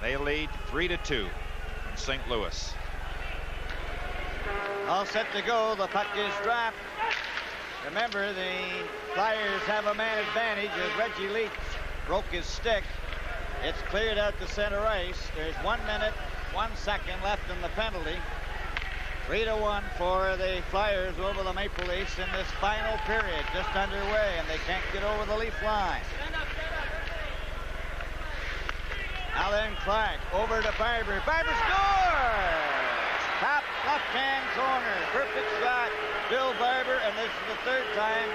They lead 3-2 in St. Louis. All set to go. The puck is dropped. Remember, the Flyers have a man advantage as Reggie Leach broke his stick. It's cleared out to center ice. There's 1 minute, 1 second left in the penalty. 3-1 for the Flyers over the Maple Leafs in this final period, just underway, and they can't get over the Leaf line. Now then, Clark over to Barber. Barber scores! Top left-hand corner, perfect shot. Bill Barber, and this is the third time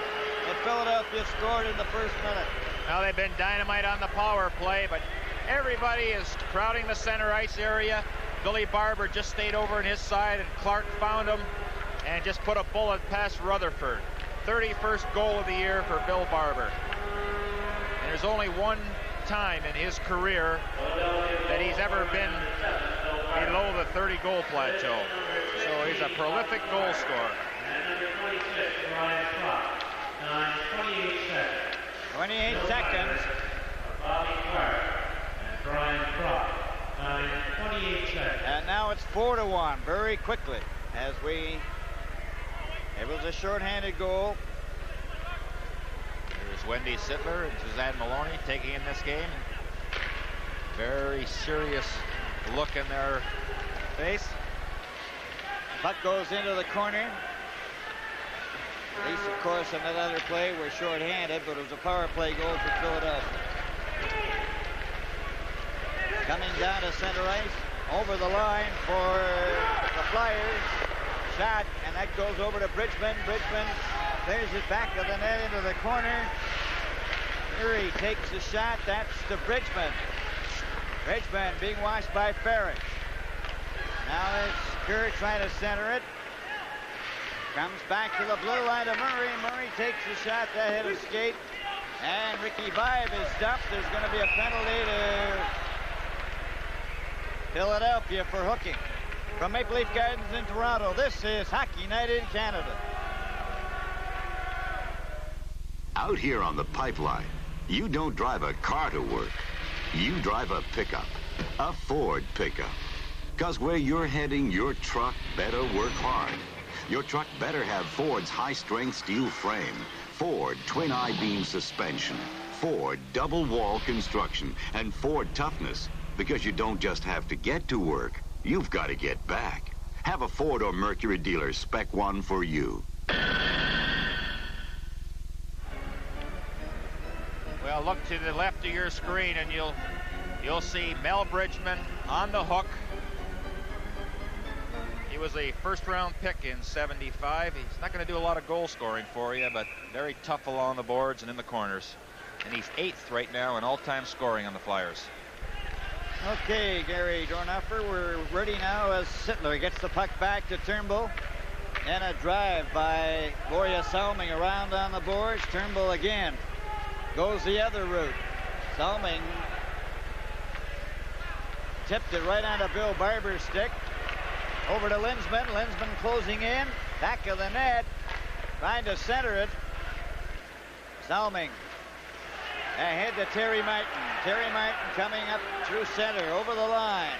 that Philadelphia scored in the first minute. Now they've been dynamite on the power play, but everybody is crowding the center ice area. Billy Barber just stayed over on his side, and Clark found him and just put a bullet past Rutherford. 31st goal of the year for Bill Barber. And there's only one time in his career that he's ever been below the 30-goal plateau. So he's a prolific goal scorer. 28 seconds. And now it's 4-1 very quickly as it was a shorthanded goal. There's Wendy Sittler and Suzanne Maloney taking in this game. Very serious look in their face. Puck goes into the corner. Leafs, of course, on that other play were shorthanded, but it was a power play goal for Philadelphia. Coming down to center ice, over the line for the Flyers. Shot, and that goes over to Bridgman. Bridgman clears it back of the net into the corner. Murray takes the shot. That's to Bridgman. Bridgman being watched by Farrick. Now it's Kerr trying to center it. Comes back to the blue line to Murray. Murray takes the shot. That hit a skate. And Ricky Vibe is dumped. There's going to be a penalty to Philadelphia for hooking. From Maple Leaf Gardens in Toronto, this is Hockey Night in Canada. Out here on the pipeline, you don't drive a car to work. You drive a pickup, a Ford pickup. Because where you're heading, your truck better work hard. Your truck better have Ford's high-strength steel frame, Ford twin I-beam suspension, Ford double wall construction, and Ford toughness. Because you don't just have to get to work, you've got to get back. Have a Ford or Mercury dealer spec one for you. Well, look to the left of your screen and you'll see Mel Bridgman on the hook. He was a first-round pick in '75. He's not going to do a lot of goal scoring for you, but very tough along the boards and in the corners. And he's 8th right now in all-time scoring on the Flyers. Okay, Gary Dornhofer, we're ready now as Sittler gets the puck back to Turnbull. And a drive by Gloria Salming around on the boards. Turnbull again goes the other route. Salming tipped it right onto Bill Barber's stick. Over to Linsman. Linsman closing in. Back of the net. Trying to center it. Salming. Ahead to Terry Martin. Terry Martin coming up through center. Over the line.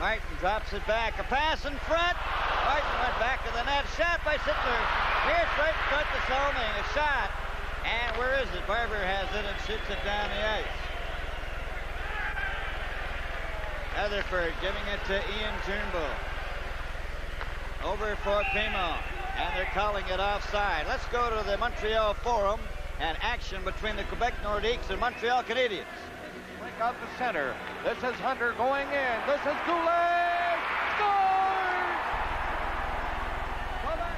Martin drops it back. A pass in front. Martin went back of the net. Shot by Sittler. Here's right in front to Salming. A shot. And where is it? Barber has it and shoots it down the ice. Rutherford giving it to Ian Turnbull. Over for Pimon, and they're calling it offside. Let's go to the Montreal Forum and action between the Quebec Nordiques and Montreal Canadiens. Break out the center. This is Hunter going in. This is Goulet. Scores!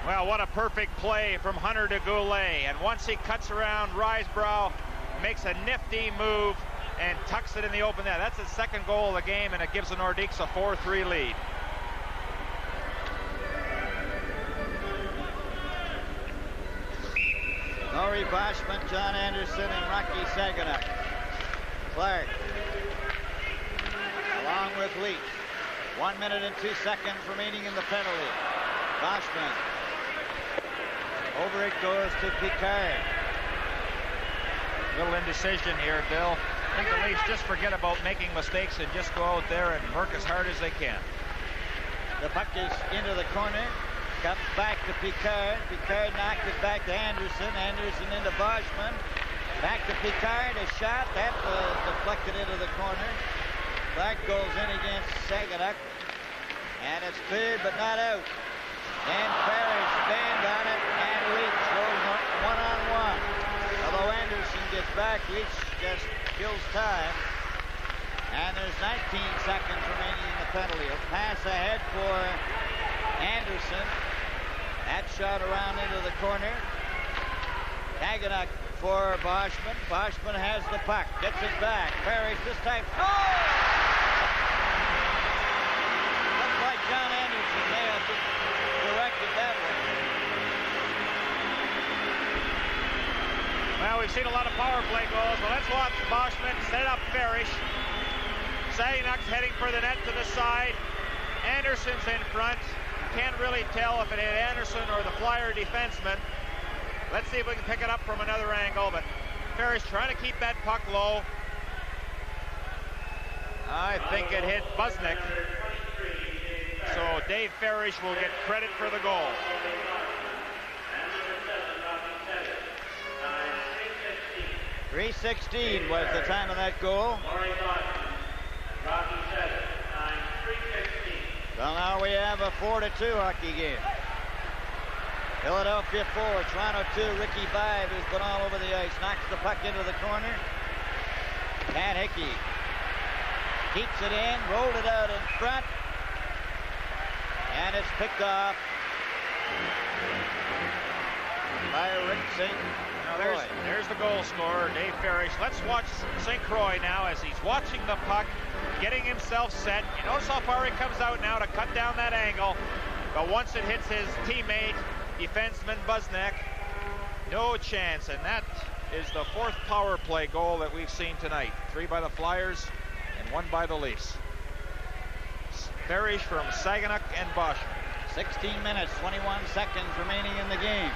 Well, what a perfect play from Hunter to Goulet. And once he cuts around Risebrough, makes a nifty move and tucks it in the open net. That's his second goal of the game, and it gives the Nordiques a 4-3 lead. Norrie Boschman, John Anderson, and Rocky Saginaw. Clark, along with Leach. 1 minute and 2 seconds remaining in the penalty. Boschman. Over it goes to Picard. Little indecision here, Bill. I think the Leafs just forget about making mistakes and just go out there and work as hard as they can. The puck is into the corner. Comes back to Picard. Picard knocked it back to Anderson. Anderson into Boschman. Back to Picard. A shot. That was deflected into the corner. That goes in against Saganuk. And it's cleared but not out. And Parrish banned on it. And Leach goes one-on-one. Although Anderson gets back, Leach just kills time. And there's 19 seconds remaining in the penalty. A pass ahead for Anderson. That shot around into the corner. Kaganuk for Boschman. Boschman has the puck. Gets it back. Parrish this time. Oh! Looks like John Anderson may have directed that one. Well, we've seen a lot of power play goals. Well, let's watch Boschman set up Parrish. Saganuk's heading for the net to the side. Anderson's in front. Can't really tell if it hit Anderson or the Flyer defenseman. Let's see if we can pick it up from another angle, but Parrish trying to keep that puck low. I think it hit Busnick. So Dave Parrish will get credit for the goal. .316 was the time of that goal. Well, now we have a 4-2 hockey game. Philadelphia 4, Toronto 2. Ricky Vibe has been all over the ice. Knocks the puck into the corner. Pat Hickey keeps it in, rolled it out in front. And it's picked off by Rick St. Croix. There's the goal scorer, Dave Parrish. Let's watch St. Croix now as he's watching the puck, getting himself set. You notice how far he comes out now to cut down that angle. But once it hits his teammate, defenseman Busnick, no chance. And that is the fourth power play goal that we've seen tonight. 3 by the Flyers and 1 by the Leafs. Parrish from Saganuk and Boschman. 16 minutes, 21 seconds remaining in the game.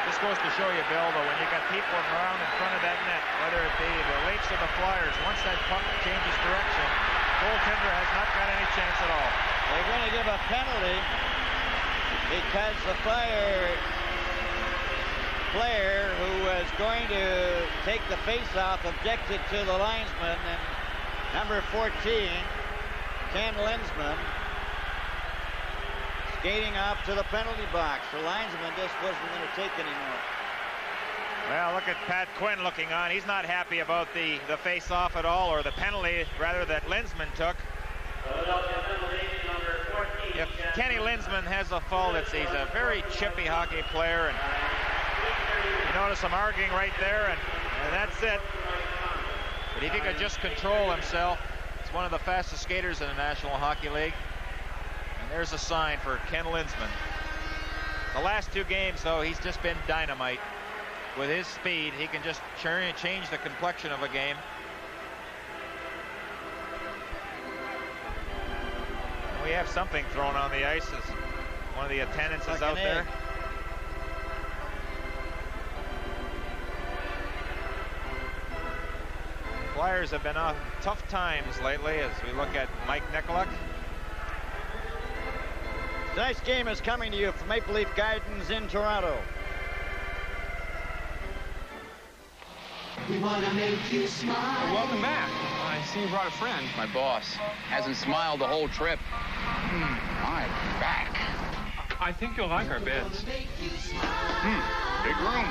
This goes to show you, Bill, though, when you got people around in front of that net, whether it be the Leafs or the Flyers, once that puck changes direction, goaltender has not got any chance at all. They're going to give a penalty because the Flyer player who was going to take the face-off objected to the linesman, and number 14, Ken Linsman, skating off to the penalty box. The linesman just wasn't going to take anymore. Well, look at Pat Quinn looking on. He's not happy about the face-off at all, or the penalty, rather, that Linsman took. If Kenny Linsman has a fault, he's a very chippy hockey player, and you notice him arguing right there, and that's it. But if he could just control himself, he's one of the fastest skaters in the National Hockey League. And there's a sign for Ken Linsman. The last 2 games, though, he's just been dynamite. With his speed, he can just change the complexion of a game. We have something thrown on the ice as one of the attendants is out there. Flyers have been on tough times lately as we look at Mike Nikoluk. Tonight's game is coming to you from Maple Leaf Gardens in Toronto. We want to make you smile. Welcome back. I see you brought a friend. My boss hasn't smiled the whole trip. My back. I think you'll like our beds. Big room.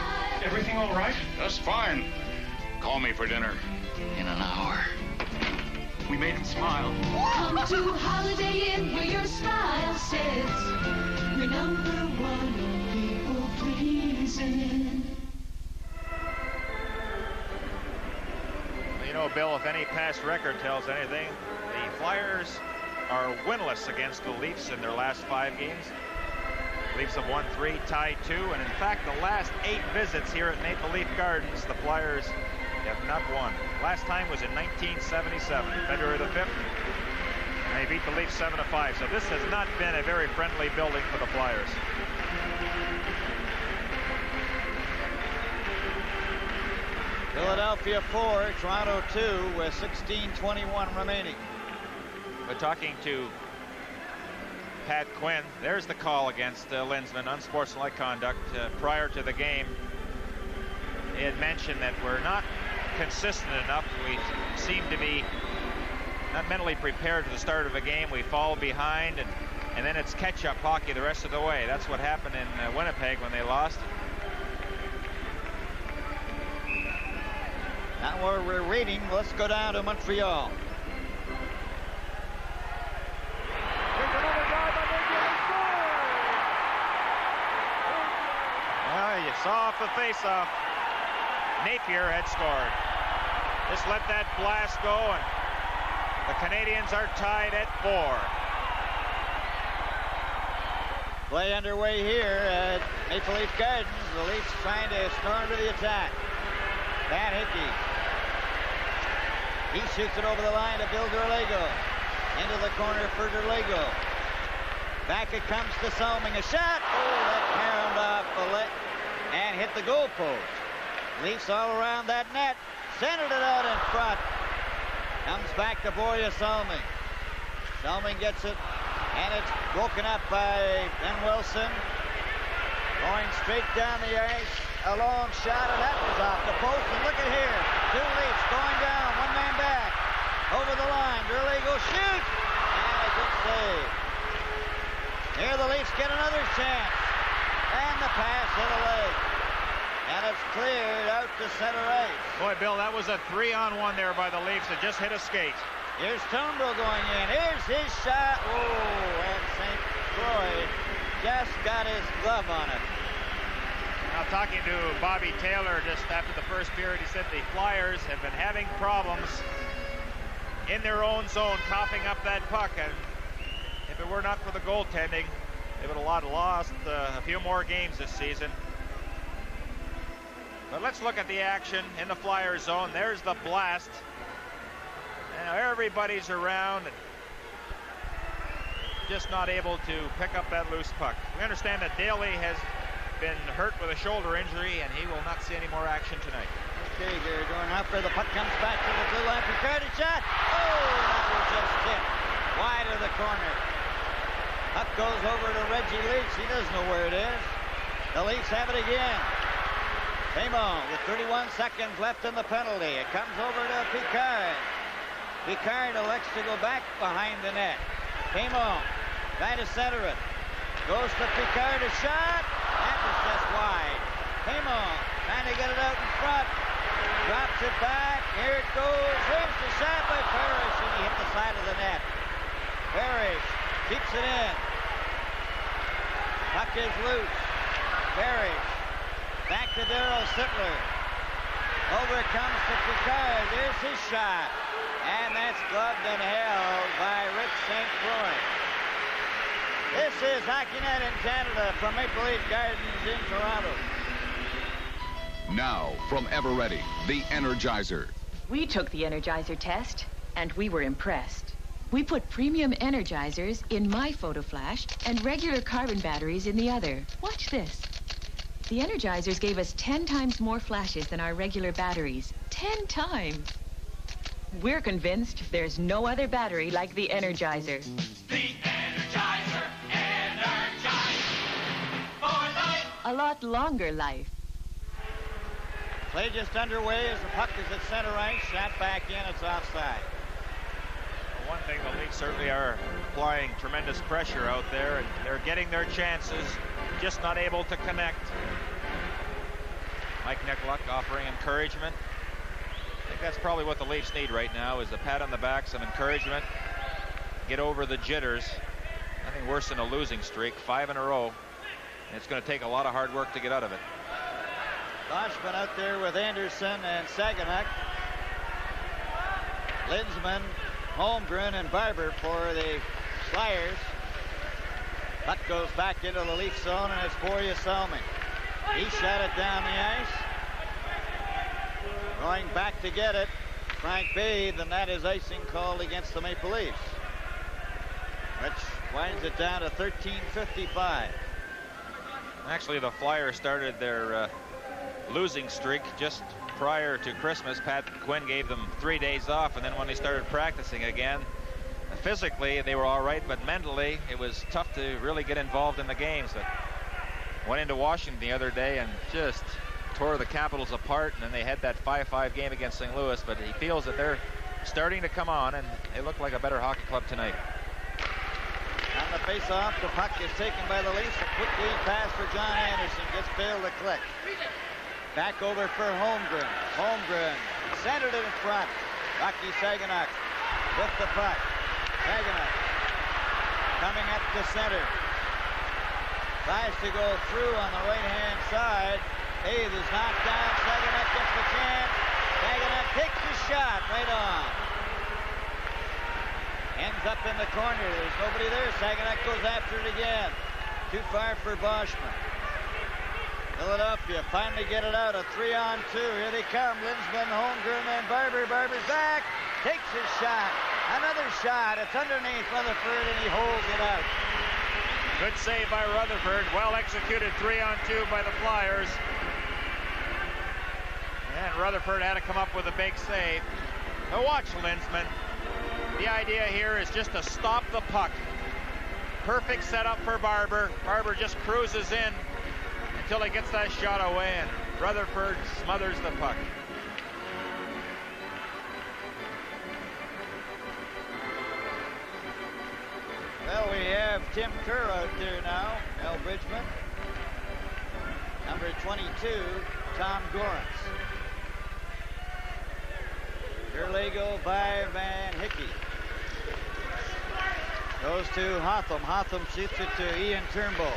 Everything all right? Just fine. Call me for dinner in an hour. We made him smile. Come to Holiday Inn where your style says we're #1 people pleasing. You know, Bill, if any past record tells anything, the Flyers are winless against the Leafs in their last 5 games. Leafs have won 3, tied 2, and in fact, the last 8 visits here at Maple Leaf Gardens, the Flyers have not won. Last time was in 1977, February the 5th. And they beat the Leafs 7-5, so this has not been a very friendly building for the Flyers. Philadelphia 4, Toronto 2 with 16:21 remaining. But talking to Pat Quinn, there's the call against Linsman, unsportsmanlike conduct prior to the game. He had mentioned that we're not consistent enough. We seem to be not mentally prepared to the start of a game. We fall behind, and then it's catch-up hockey the rest of the way. That's what happened in Winnipeg when they lost. Now where we're waiting, let's go down to Montreal. You saw off the face-off. Napier had scored. Just let that blast go, and the Canadians are tied at 4. Play underway here at Maple Leaf Gardens. The Leafs trying to storm to the attack. Van Hickey. He shoots it over the line to Bill Derlego. Into the corner for Derlego. Back it comes to Salming. A shot. Oh, that caromed off the leg and hit the goalpost. Leafs all around that net. Centered it out in front. Comes back to Borje Salming. Salming gets it, and it's broken up by Ben Wilson. Going straight down the ice. A long shot, and that was off the post. And look at here. 2 Leafs going down. 1 man back. Over the line. Derlego shoots. And a good save. Here the Leafs get another chance. And the pass hit a leg. And it's cleared out to center ice. Boy, Bill, that was a 3-on-1 there by the Leafs. It just hit a skate. Here's Turnbull going in. Here's his shot. Oh, and St. Croix just got his glove on it. Now, talking to Bobby Taylor just after the first period, he said the Flyers have been having problems in their own zone, coughing up that puck. And if it were not for the goaltending, they would have lost a few more games this season. But let's look at the action in the Flyers zone. There's the blast. Now everybody's around and just not able to pick up that loose puck. We understand that Daly has been hurt with a shoulder injury, and he will not see any more action tonight. Okay, they're going up there. The puck comes back to the blue line. Picard, a shot. Oh, that was just hit wide of the corner. Puck goes over to Reggie Leach. He doesn't know where it is. The Leafs have it again. Raymond with 31 seconds left in the penalty. It comes over to Picard. Picard elects to go back behind the net. Raymond trying to center it. Goes to Picard, a shot. That was just wide. Raymond trying to get it out in front. Drops it back. Here it goes. Here's the shot by Parrish, and he hit the side of the net. Parrish keeps it in. Puck is loose. Parrish. Back to Darryl Sittler. Over it comes to Picard. There's his shot. And that's gloved and held by Rick St. Croix. This is HockeyNet in Canada from Maple Leaf Gardens in Toronto. Now, from Eveready, the Energizer. We took the Energizer test, and we were impressed. We put premium Energizers in my photo flash and regular carbon batteries in the other. Watch this. The Energizers gave us 10 times more flashes than our regular batteries. 10 times. We're convinced there's no other battery like the Energizer. The Energizer, for life. A lot longer life. Play just underway as the puck is at center ice. Shot back in. It's offside. Well, one thing, the Leafs certainly are applying tremendous pressure out there, and they're getting their chances, just not able to connect. Mike Nickluck offering encouragement. I think that's probably what the Leafs need right now, is a pat on the back, some encouragement, get over the jitters. Nothing worse than a losing streak, 5 in a row, and it's going to take a lot of hard work to get out of it. Boschman out there with Anderson and Saganuk. Linsman, Holmgren, and Barber for the Flyers. Puck goes back into the Leaf zone, and it's Borje Salming. He shot it down the ice. Going back to get it, Frank Bathe, and that is icing called against the Maple Leafs, which winds it down to 13:55. Actually, the Flyers started their losing streak just prior to Christmas, Pat Quinn gave them 3 days off, and then when they started practicing again, physically they were all right, but mentally it was tough to really get involved in the games. But went into Washington the other day and just tore the Capitals apart, and then they had that 5-5 game against St. Louis, but he feels that they're starting to come on, and they look like a better hockey club tonight. On the face-off, the puck is taken by the Leafs. A quick lead pass for John Anderson. Just failed to click. Back over for Holmgren. Holmgren centered it in front. Rocky Saganuk with the puck. Saganuk coming up to center. Tries to go through on the right-hand side. Hayes is knocked down. Saganuk gets the chance. Saganuk takes the shot right on. Ends up in the corner. There's nobody there. Saganuk goes after it again. Too far for Boschman. Philadelphia finally get it out. A 3-on-2. Here they come. Linsman, Holmgren, and Barber. Barber's back. Takes his shot. Another shot. It's underneath Rutherford, and he holds it out. Good save by Rutherford. Well executed 3-on-2 by the Flyers. And Rutherford had to come up with a big save. Now watch Linsman. The idea here is just to stop the puck. Perfect setup for Barber. Barber just cruises in until he gets that shot away, and Rutherford smothers the puck. Well, we have Tim Kerr out there now. Al Bridgman. Number 22, Tom Gorence. Gerlago by Van Hickey. Goes to Hotham. Hotham shoots it to Ian Turnbull.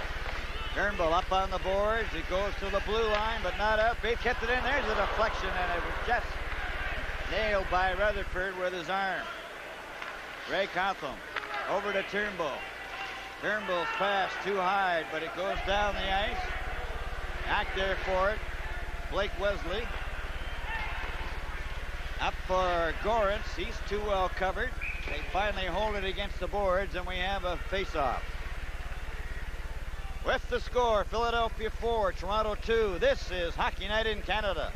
Turnbull up on the boards. He goes to the blue line, but not out. They kept it in. There's a deflection, and it was just nailed by Rutherford with his arm. Ray Hotham over to Turnbull. Turnbull's pass too high, but it goes down the ice. Back there for it. Blake Wesley. Up for Gorence. He's too well covered. They finally hold it against the boards, and we have a face-off. With the score, Philadelphia 4, Toronto 2. This is Hockey Night in Canada.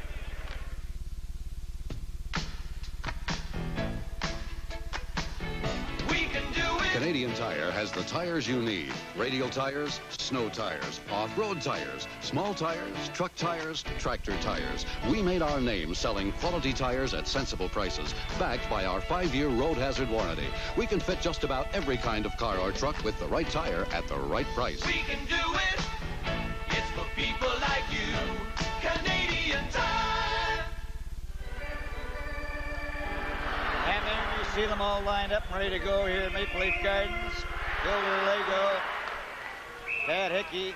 Canadian Tire has the tires you need. Radial tires, snow tires, off-road tires, small tires, truck tires, tractor tires. We made our name selling quality tires at sensible prices, backed by our 5-year road hazard warranty. We can fit just about every kind of car or truck with the right tire at the right price. We can do it. It's for people like you. Canadian Tire. And there you see them all lined up and ready to go here at Maple Leaf Gardens. Gilder Lego, Pat Hickey.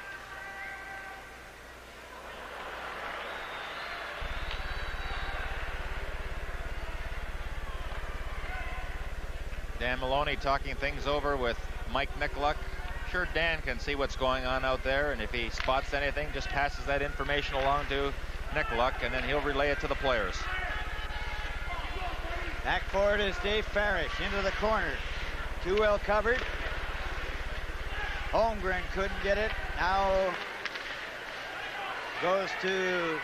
Dan Maloney talking things over with Mike Nicoluk. Sure, Dan can see what's going on out there, and if he spots anything, just passes that information along to Nicoluk, and then he'll relay it to the players. Back forward is Dave Farish into the corner. Too well covered. Holmgren couldn't get it. Now goes to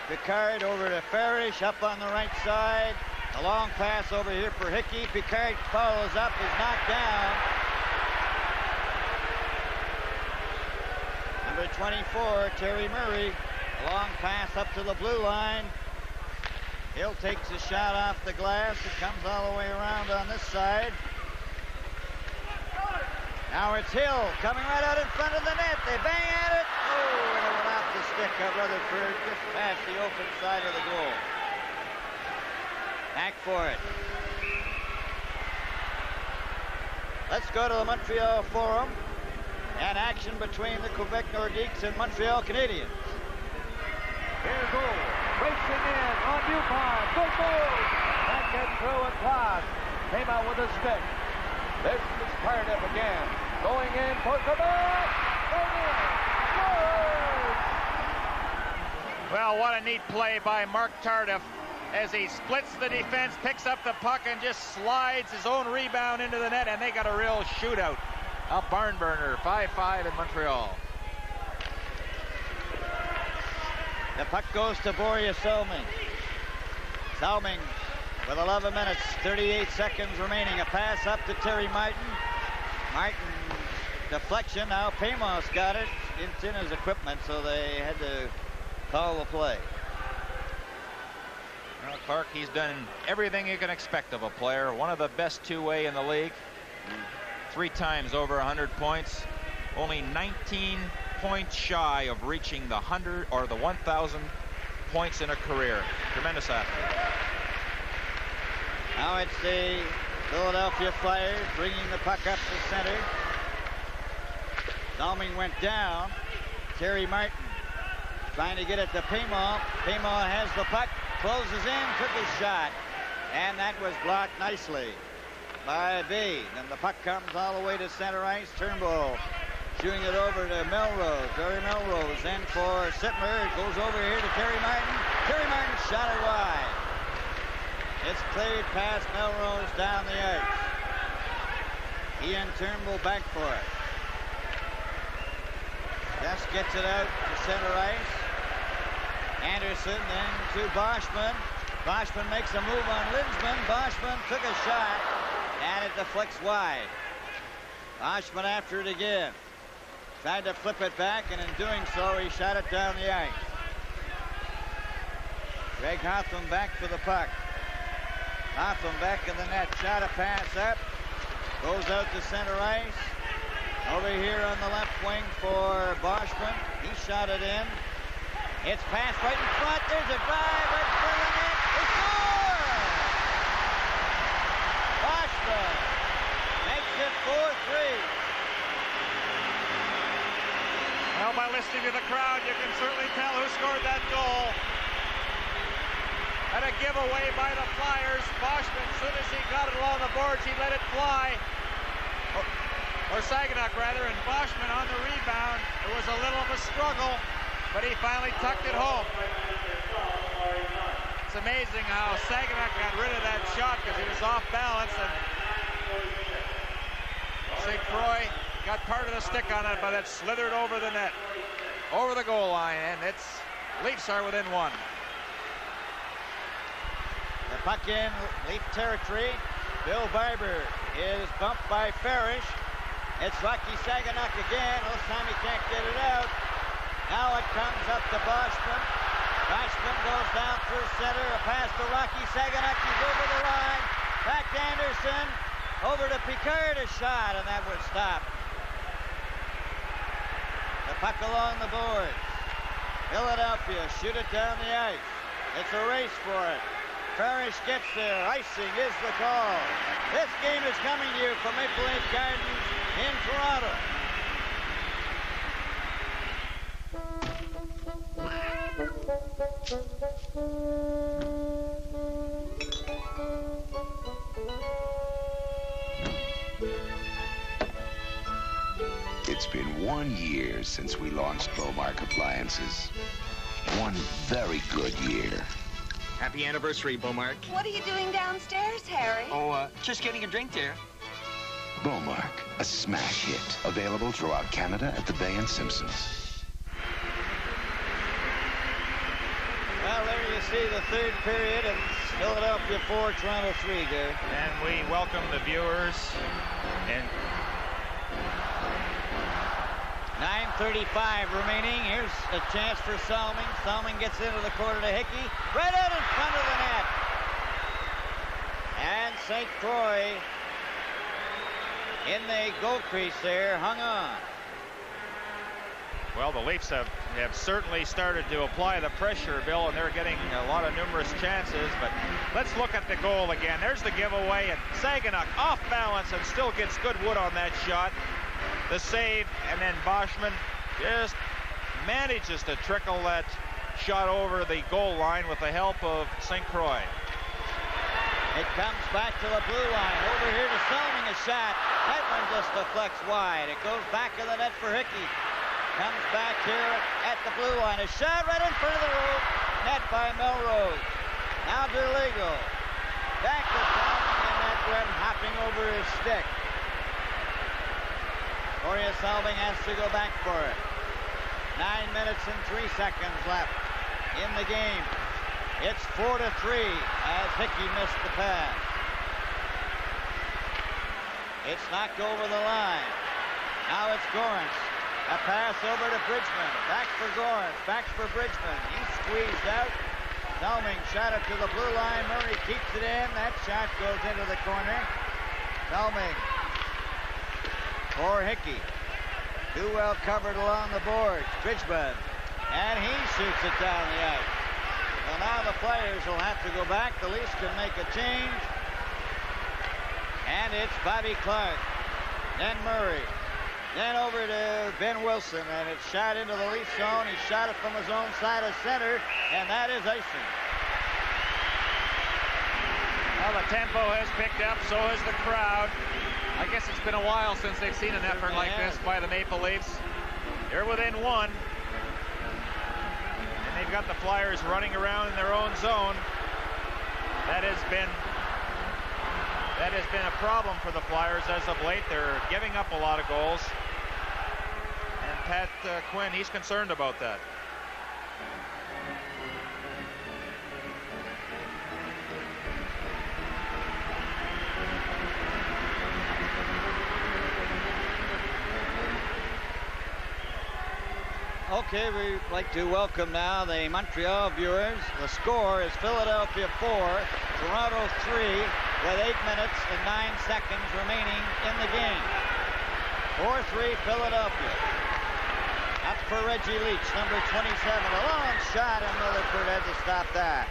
Picard over to Farish up on the right side. A long pass over here for Hickey. Picard follows up, is knocked down. Number 24, Terry Murray. A long pass up to the blue line. Hill takes a shot off the glass. It comes all the way around on this side. Now it's Hill coming right out in front of the net. They bang at it. Oh, and it went off the stick of Rutherford just past the open side of the goal. Back for it. Let's go to the Montreal Forum and action between the Quebec Nordiques and Montreal Canadiens. Here goes. Racing in on Dupont. Good move. That gets through and Klaas came out with a stick. This is Tardif again. Going in for Quebec. Well, what a neat play by Mark Tardif as he splits the defense, picks up the puck, and just slides his own rebound into the net, and they got a real shootout. A barn burner, 5-5 in Montreal. The puck goes to Boria Salming. Salming with 11 minutes, 38 seconds remaining. A pass up to Terry Martin. Martin deflection. Now Paymos got it. It's in his equipment, so they had to call the play. Well, Clark, he's done everything you can expect of a player. One of the best two-way in the league. 3 times over 100 points. Only 19 points shy of reaching the 100 or the 1,000 points in a career. Tremendous athlete. Now it's the Philadelphia Flyers bringing the puck up to center. Salming went down. Terry Martin trying to get it to Paymon. Paymon has the puck, closes in, took his shot, and that was blocked nicely by B. And the puck comes all the way to center ice. Turnbull shooting it over to Melrose. Terry Melrose in for Sittler. It goes over here to Terry Martin. Terry Martin shot it wide. It's cleared past Melrose down the ice. Ian Turnbull back for it. Just gets it out to center ice. Anderson then to Boschman. Boschman makes a move on Linsman. Boschman took a shot, and it deflects wide. Boschman after it again. Tried to flip it back, and in doing so, he shot it down the ice. Greg Hotham back for the puck. Hotham back in the net. Shot a pass up. Goes out to center ice. Over here on the left wing for Boschman. He shot it in. It's passed right in front. There's a drive right for the net. They score! Boschman makes it 4-3. Well, by listening to the crowd, you can certainly tell who scored that goal. And a giveaway by the Flyers. Boschman, as soon as he got it along the boards, he let it fly. Or Saginaw, rather, and Boschman on the rebound. It was a little of a struggle, but he finally tucked it home. It's amazing how Saginaw got rid of that shot because he was off balance, and St. Croix got part of the stick on it, but it slithered over the net, over the goal line, and it's Leafs are within 1. The puck in Leaf territory. Bill Barber is bumped by Farish. It's Rocky Saginaw again. This time he can't get it out. Now it comes up to Boschman. Boschman goes down through center. A pass to Rocky Saginaw. He's over the line. Back to Anderson. Over to Picard. A shot, and that was stopped. The puck along the boards. Philadelphia shoot it down the ice. It's a race for it. Farish gets there. Icing is the call. This game is coming to you from Maple Leaf Gardens in Toronto. It's been 1 year since we launched Beaumark Appliances. One very good year. Happy anniversary, Beaumark. What are you doing downstairs, Harry? Oh, just getting a drink, dear. Beaumark, a smash hit. Available throughout Canada at the Bay and Simpsons. Well, there you see the third period. It's Philadelphia 4, Toronto 3, Gary. And we welcome the viewers. And 9:35 remaining. Here's a chance for Salming. Salming gets into the corner to Hickey. Right out in front of the net. And St. Croix in the goal crease there, hung on. well, the Leafs have certainly started to apply the pressure, Bill, and they're getting a lot of numerous chances. But let's look at the goal again. There's the giveaway, and Saginaw off balance and still gets good wood on that shot. The save, and then Boschman just manages to trickle that shot over the goal line with the help of St. Croix. It comes back to the blue line. Over here to Salming, a shot. That one just deflects wide. It goes back to the net for Hickey. Comes back here at the blue line. A shot right in front of the rope. Net by Melrose. Now DeLego. Back to Salming, and that went hopping over his stick. Boria Salming has to go back for it. 9 minutes and 3 seconds left in the game. It's 4-3 as Hickey missed the pass. It's knocked over the line. Now it's Gorence. A pass over to Bridgman. Back for Gorence. Back for Bridgman. He squeezed out. Selming shot it to the blue line. Murray keeps it in. That shot goes into the corner. Selming for Hickey. Too well covered along the boards. Bridgman. And he shoots it down the ice. So now the Flyers will have to go back. The Leafs can make a change. And it's Bobby Clark. Then Murray. Then over to Ben Wilson, and it's shot into the Leaf zone. He shot it from his own side of center, and that is icing. Well, the tempo has picked up, so has the crowd. I guess it's been a while since they've seen an effort like this by the Maple Leafs. They're within one. And they've got the Flyers running around in their own zone. That has been a problem for the Flyers as of late. They're giving up a lot of goals. And Pat Quinn, he's concerned about that. Okay, we'd like to welcome now the Montreal viewers. The score is Philadelphia 4, Toronto 3, with 8 minutes and 9 seconds remaining in the game. 4-3 Philadelphia. Up for Reggie Leach, number 27. A long shot, and Rutherford had to stop that.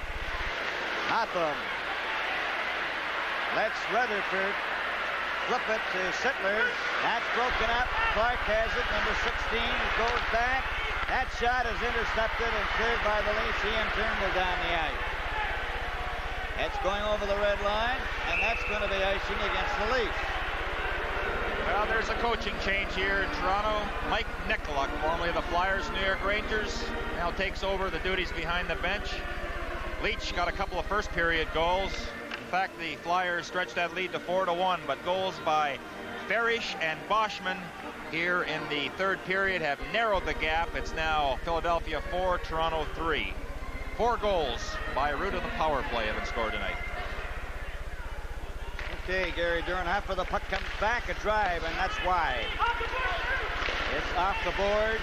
Hotham lets Rutherford flip it to Sittler. That's broken up. Clark has it, number 16. It goes back. That shot is intercepted and cleared by the Leafs. Ian Turnbull down the ice. It's going over the red line, and that's going to be icing against the Leafs. Well, there's a coaching change here in Toronto. Mike Nicolak, formerly of the Flyers, New York Rangers, now takes over the duties behind the bench. Leach got a couple of first period goals. In fact, the Flyers stretched that lead to 4-1, but goals by Farish and Boschman here in the third period have narrowed the gap. It's now Philadelphia 4, Toronto 3. 4 goals by route of the power play have been scored tonight. Okay, Gary Duran, after the puck comes back, a drive, and that's wide. It's off the board.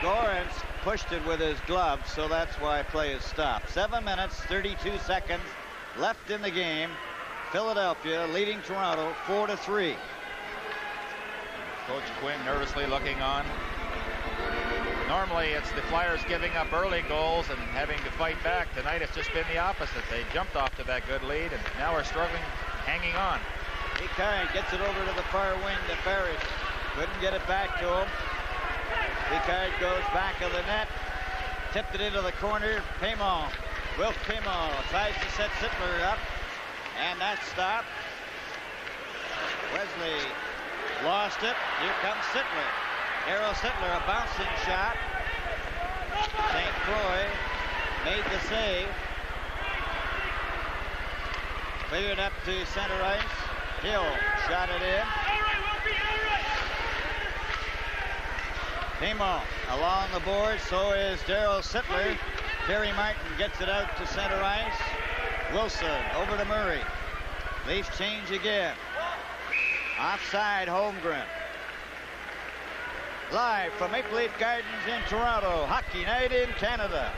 Gorence pushed it with his glove, so that's why play is stopped. 7 minutes, 32 seconds left in the game. Philadelphia leading Toronto 4-3. Coach Quinn nervously looking on. Normally it's the Flyers giving up early goals and having to fight back. Tonight it's just been the opposite. They jumped off to that good lead and now are struggling, hanging on. Picard gets it over to the far wing to Farish. Couldn't get it back to him. Picard goes back of the net. Tipped it into the corner. Paymon. Wilf Paymon tries to set Sittler up. And that's stopped. Wesley lost it. Here comes Sittler. Errol Sittler, a bouncing shot. St. Croix made the save. Cleared up to center ice. Hill shot it in. Paymon along the board. So is Darryl Sittler. Terry Martin gets it out to center ice. Wilson over to Murray. Leafs change again. Offside, Holmgren. Live from Maple Leaf Gardens in Toronto. Hockey night in Canada.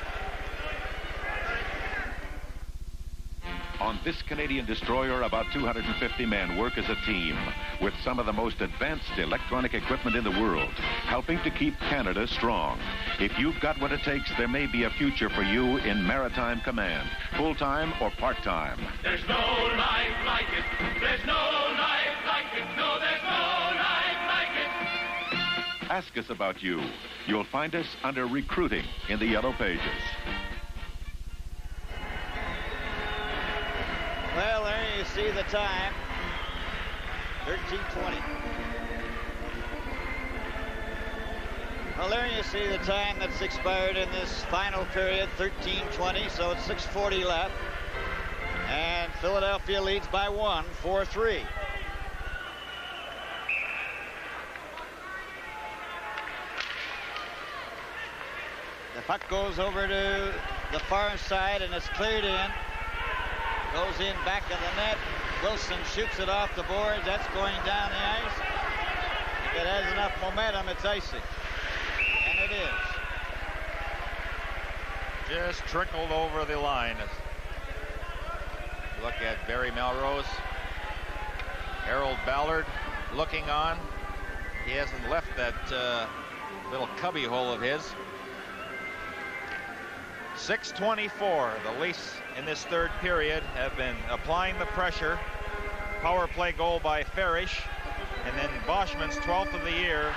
On this Canadian destroyer, about 250 men work as a team with some of the most advanced electronic equipment in the world, helping to keep Canada strong. If you've got what it takes, there may be a future for you in Maritime Command, full-time or part-time. There's no life like it. There's no life like it. No, there's no life like it. Ask us about you. You'll find us under Recruiting in the Yellow Pages. Well, there you see the time. 13:20. Well, there you see the time that's expired in this final period, 13:20, so it's 6:40 left. And Philadelphia leads by 1, 4-3. The puck goes over to the far side and it's cleared in. Goes in back of the net. Wilson shoots it off the boards. That's going down the ice. If it has enough momentum, it's icing. And it is. Just trickled over the line. Look at Barry Melrose. Harold Ballard looking on. He hasn't left that little cubby hole of his. 6:24. The Leafs in this third period have been applying the pressure. Power play goal by Farish. And then Boschman's 12th of the year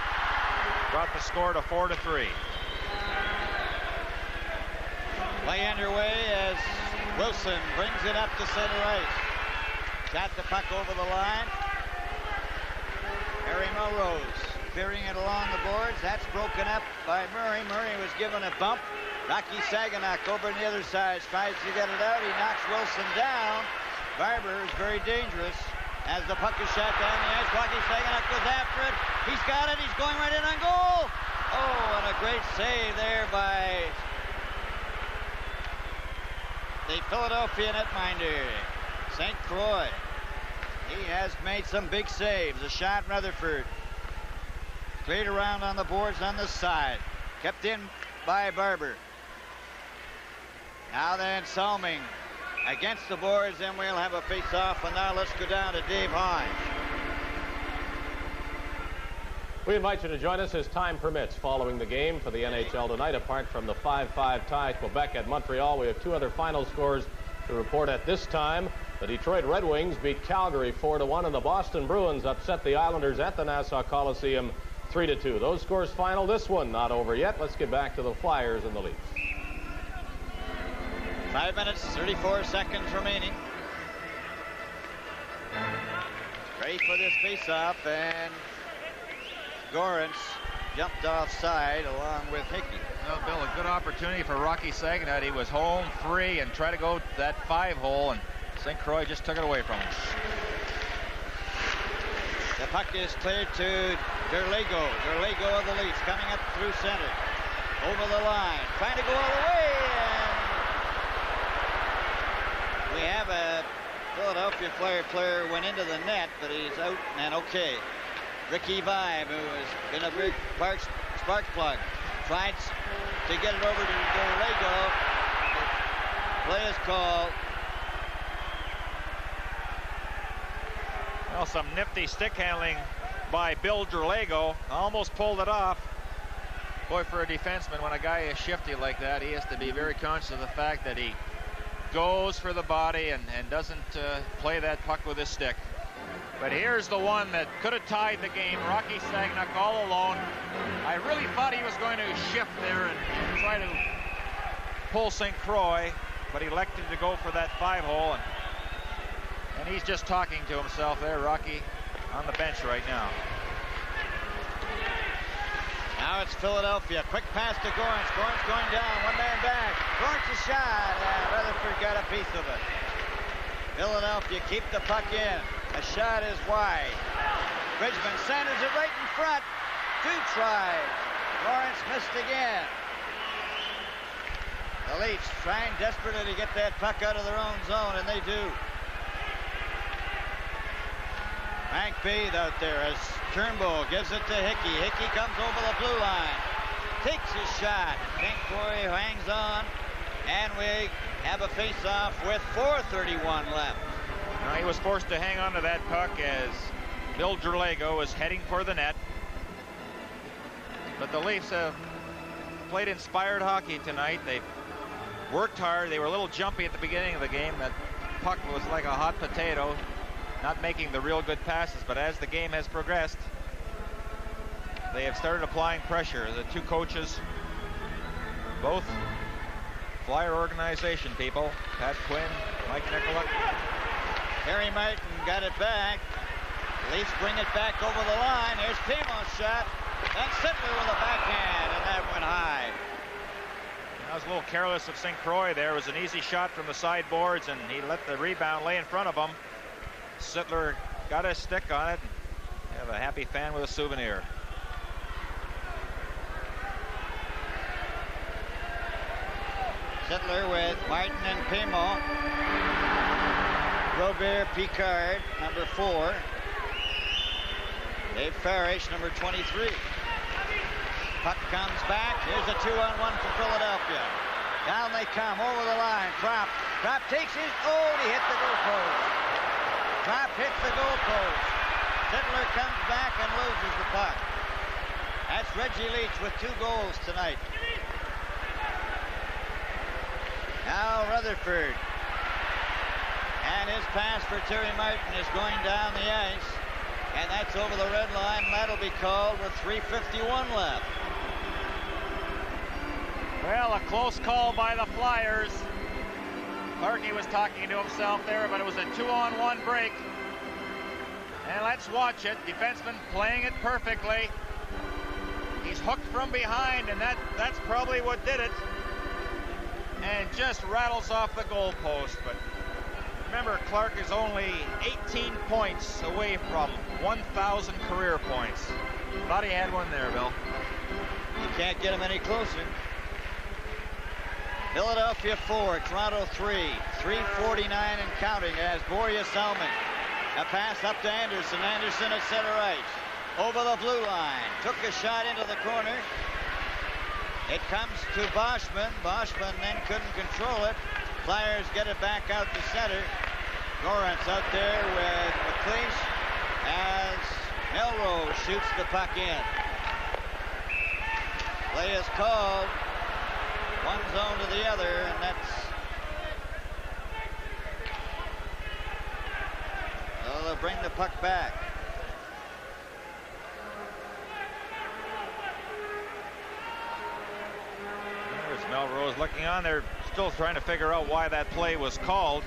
brought the score to 4-3. Play underway as Wilson brings it up to center ice. Got the puck over the line. Harry Melrose clearing it along the boards. That's broken up by Murray. Murray was given a bump. Rocky Saginaw over on the other side tries to get it out. He knocks Wilson down. Barber is very dangerous as the puck is shot down the ice. Rocky Saginaw goes after it. He's got it. He's going right in on goal. Oh, and a great save there by the Philadelphia netminder, St. Croix. He has made some big saves. A shot, Rutherford. Cleared around on the boards on the side. Kept in by Barber. Now then, Salming against the boards, then we'll have a face-off. And now let's go down to Dave Hines. We invite you to join us as time permits following the game for the NHL tonight. Apart from the 5-5 tie Quebec at Montreal, we have two other final scores to report at this time. The Detroit Red Wings beat Calgary 4-1, and the Boston Bruins upset the Islanders at the Nassau Coliseum 3-2. Those scores final. This one not over yet. Let's get back to the Flyers and the Leafs. 5 minutes, 34 seconds remaining. Ready for this face-off, and Gorence jumped offside along with Hickey. Well, Bill, a good opportunity for Rocky Saginaw. He was home free and tried to go to that 5-hole, and St. Croix just took it away from him. The puck is cleared to Derlego. Derlego of the Leafs coming up through center. Over the line. Trying to go all the way. And we have a Philadelphia Flyer player went into the net, but he's out and okay. Ricky Vibe, who has been a big spark plug, tried to get it over to Derlego. Play is called. Well, some nifty stick handling by Bill Derlego. Almost pulled it off. Boy, for a defenseman, when a guy is shifty like that, he has to be very conscious of the fact that he goes for the body and doesn't play that puck with his stick. But here's the one that could have tied the game. Rocky Saginaw all alone. I really thought he was going to shift there and try to pull St. Croix, but he elected to go for that 5-hole. And he's just talking to himself there, Rocky, on the bench right now. Now it's Philadelphia. Quick pass to Gorence. Gorence going down. One man back. Gorence's shot. And Rutherford got a piece of it. Philadelphia keep the puck in. A shot is wide. Bridgman centers it right in front. Two tries. Gorence missed again. The Leafs trying desperately to get that puck out of their own zone, and they do. Frank Bede out there as Turnbull gives it to Hickey. Hickey comes over the blue line. Takes his shot. St. Croix hangs on. And we have a face-off with 4:31 left. Now, he was forced to hang on to that puck as Bill Derlego was heading for the net. But the Leafs have played inspired hockey tonight. They worked hard. They were a little jumpy at the beginning of the game. That puck was like a hot potato, not making the real good passes. But as the game has progressed, they have started applying pressure. The two coaches, both Flyer organization people, Pat Quinn, Mike Nicola. Harry Martin got it back. Leafs bring it back over the line. There's Pimo's shot. And Sittler with a backhand, and that went high. That was a little careless of St. Croix there. It was an easy shot from the sideboards, and he let the rebound lay in front of him. Sittler got a stick on it. Have a happy fan with a souvenir. Sittler with Martin and Pimo. Robert Picard, number 4. Dave Farish, number 23. Puck comes back. Here's a 2-on-1 for Philadelphia. Down they come, over the line. Trop takes his, he hit the goalpost. Trop hits the goalpost. Sittler comes back and loses the puck. That's Reggie Leach with 2 goals tonight. Now Rutherford. And his pass for Terry Martin is going down the ice. And that's over the red line. That'll be called with 3:51 left. Well, a close call by the Flyers. Clarkey was talking to himself there, but it was a 2-on-1 break. And let's watch it. Defenseman playing it perfectly. He's hooked from behind, and that's probably what did it. And just rattles off the goalpost. But remember, Clark is only 18 points away from 1,000 career points. Thought he had one there, Bill. You can't get him any closer. Philadelphia 4, Toronto 3. 3:49 and counting as Borje Salming. A pass up to Anderson. Anderson at center ice. Over the blue line. Took a shot into the corner. It comes to Boschman. Boschman then couldn't control it. Flyers get it back out to center. Lawrence out there with McLeish as Melrose shoots the puck in. Play is called. One zone to the other, and that's... Oh, they'll bring the puck back. There's Melrose looking on. They're still trying to figure out why that play was called.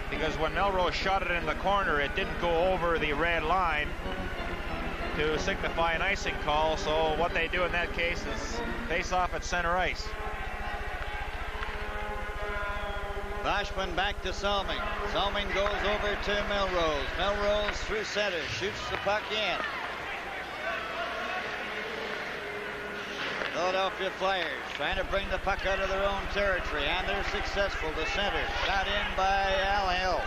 Because when Melrose shot it in the corner, it didn't go over the red line to signify an icing call. So what they do in that case is face off at center ice. Boschman back to Salming. Salming goes over to Melrose. Melrose through center, shoots the puck in. Philadelphia Flyers trying to bring the puck out of their own territory, and they're successful to center. Shot in by Al Hill.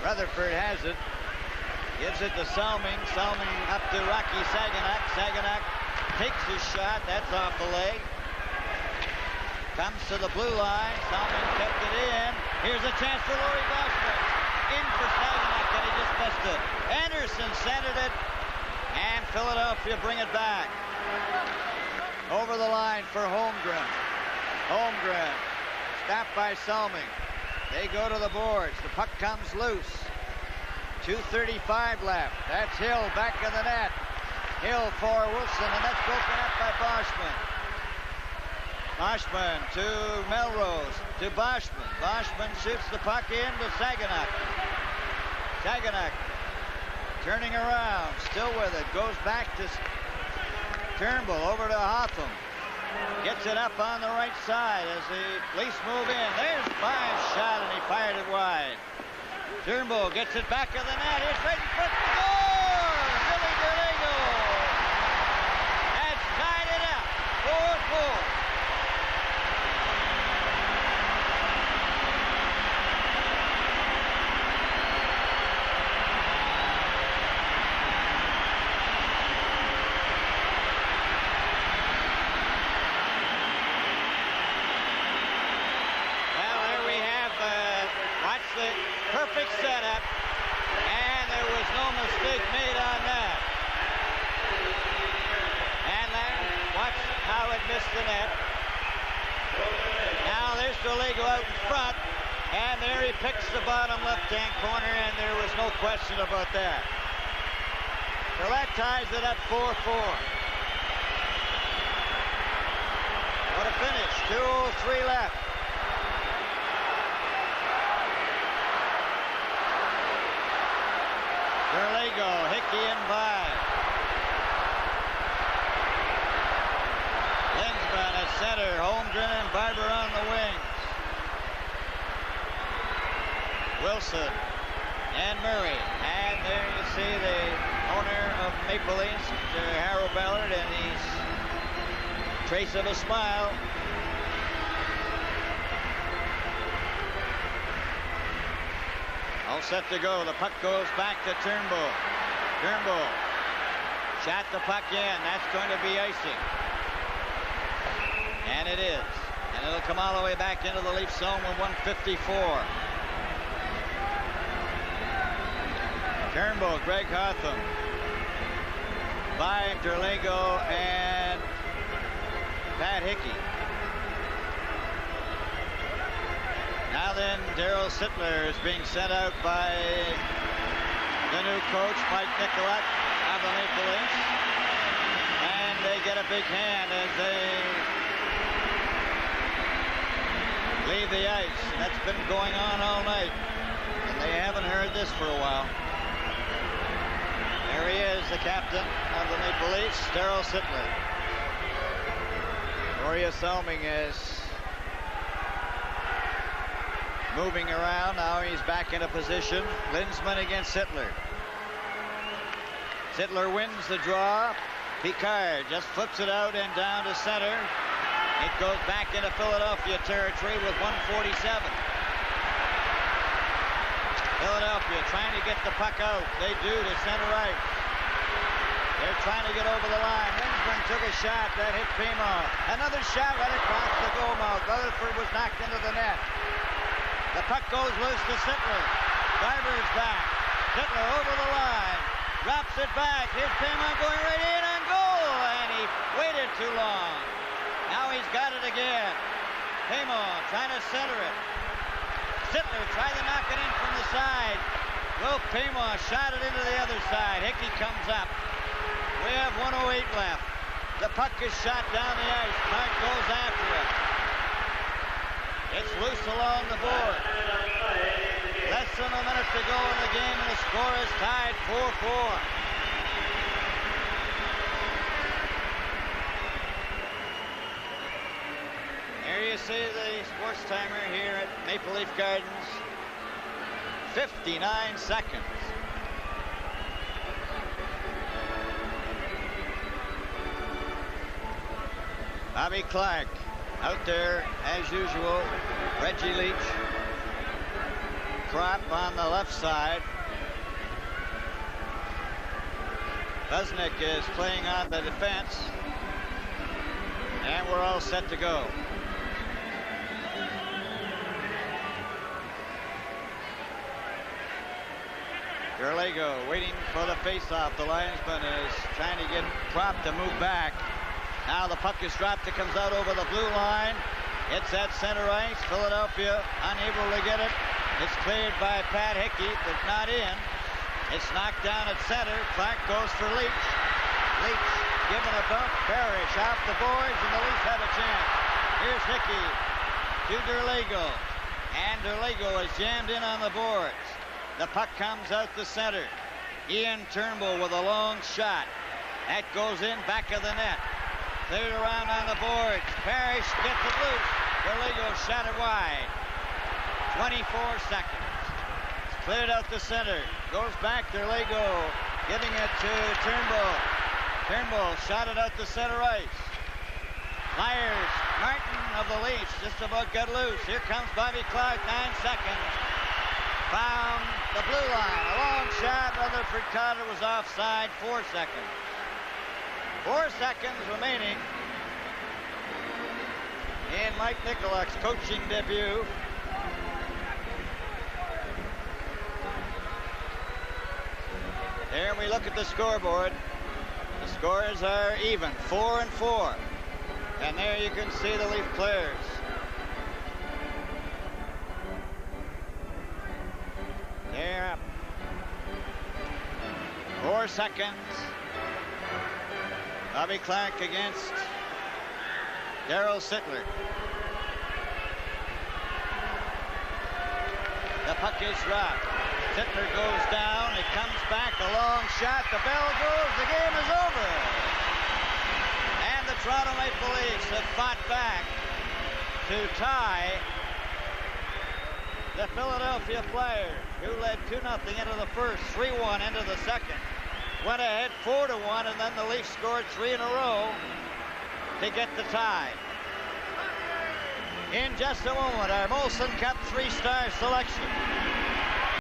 Rutherford has it. Gives it to Salming. Salming up to Rocky Saganak. Saganak takes his shot. That's off the leg. Comes to the blue line. Salming kept it in. Here's a chance for Laurie Boschman. In for Saganak, and he just missed it. Anderson centered it, and Philadelphia bring it back. Over the line for Holmgren. Holmgren stopped by Salming. They go to the boards. The puck comes loose. 2:35 left. That's Hill back of the net. Hill for Wilson, and that's broken up by Boschman. Boschman to Melrose, to Boschman. Boschman shoots the puck in to Saganak. Saganak turning around, still with it, goes back to Turnbull, over to Hotham. Gets it up on the right side as the Leafs move in. There's By's shot, and he fired it wide. Turnbull gets it back of the net. It's right in front. Score! Billy Gallego! That's tied it up. 4-4. Perfect setup, and there was no mistake made on that. And then watch how it missed the net. Now there's Gallego out in front, and there he picks the bottom left-hand corner, and there was no question about that. So that ties it up 4-4. What a finish, 2:03 left. Gallego, Hickey and by. Linsman at center, Holmgren and Barber on the wings. Wilson and Murray. And there you see the owner of Maple Leafs, Harold Ballard, and he's trace of a smile. All set to go. The puck goes back to Turnbull. Turnbull shot the puck in. That's going to be icing. And it is. And it'll come all the way back into the Leaf zone with 1:54. Turnbull, Greg Hotham, by Derlego and Pat Hickey. Now then, Daryl Sittler is being sent out by the new coach, Mike Nicolak, of the Maple Leafs. And they get a big hand as they leave the ice. And that's been going on all night. And they haven't heard this for a while. There he is, the captain of the Maple Leafs, Daryl Sittler. Gloria Selming is moving around. Now he's back into position. Linsman against Sittler. Sittler wins the draw. Picard just flips it out and down to center. It goes back into Philadelphia territory with 1:47. Philadelphia trying to get the puck out. They do to center ice. They're trying to get over the line. Linsman took a shot that hit Pima. Another shot right across the goal mouth. Rutherford was knocked into the net. The puck goes loose to Sittler. Driver's back. Sittler over the line. Drops it back. Here's Pima going right in on goal. And he waited too long. Now he's got it again. Pima trying to center it. Sittler tried to knock it in from the side. Will Pima shot it into the other side. Hickey comes up. We have 1:08 left. The puck is shot down the ice. Clark goes after it. It's loose along the board. Less than a minute to go in the game, and the score is tied 4-4. There you see the sports timer here at Maple Leaf Gardens. 59 seconds. Bobby Clark out there as usual. Reggie Leach. Crop on the left side. Busnick is playing on the defense. And we're all set to go. Derlego waiting for the face-off. The linesman is trying to get Crop to move back. Now the puck is dropped. It comes out over the blue line. It's at center ice. Philadelphia unable to get it. It's cleared by Pat Hickey, but not in. It's knocked down at center. Clark goes for Leach. Leach giving a bump. Parrish off the boards, and the Leafs have a chance. Here's Hickey to Derlego. And Derlego is jammed in on the boards. The puck comes out the center. Ian Turnbull with a long shot. That goes in back of the net. Cleared around on the boards. Parrish gets it loose. Derlego shot it wide. 24 seconds. It's cleared out the center. Goes back. Derlego giving it to Turnbull. Turnbull shot it out the center ice. Myers, Martin of the Leafs just about got loose. Here comes Bobby Clark. 9 seconds. Found the blue line. A long shot. Rutherford Cotter was offside. 4 seconds. 4 seconds remaining in Mike Nicolak's coaching debut. There we look at the scoreboard. The scores are even, 4-4. And there you can see the Leaf players. They're up. 4 seconds. Bobby Clark against Daryl Sittler. The puck is dropped. Sittler goes down. It comes back. A long shot. The bell goes. The game is over. And the Toronto Maple Leafs have fought back to tie the Philadelphia Flyers, who led 2-0 into the first, 3-1 into the second. Went ahead 4-1, and then the Leafs scored 3 in a row to get the tie. In just a moment, our Molson Cup 3-star selection.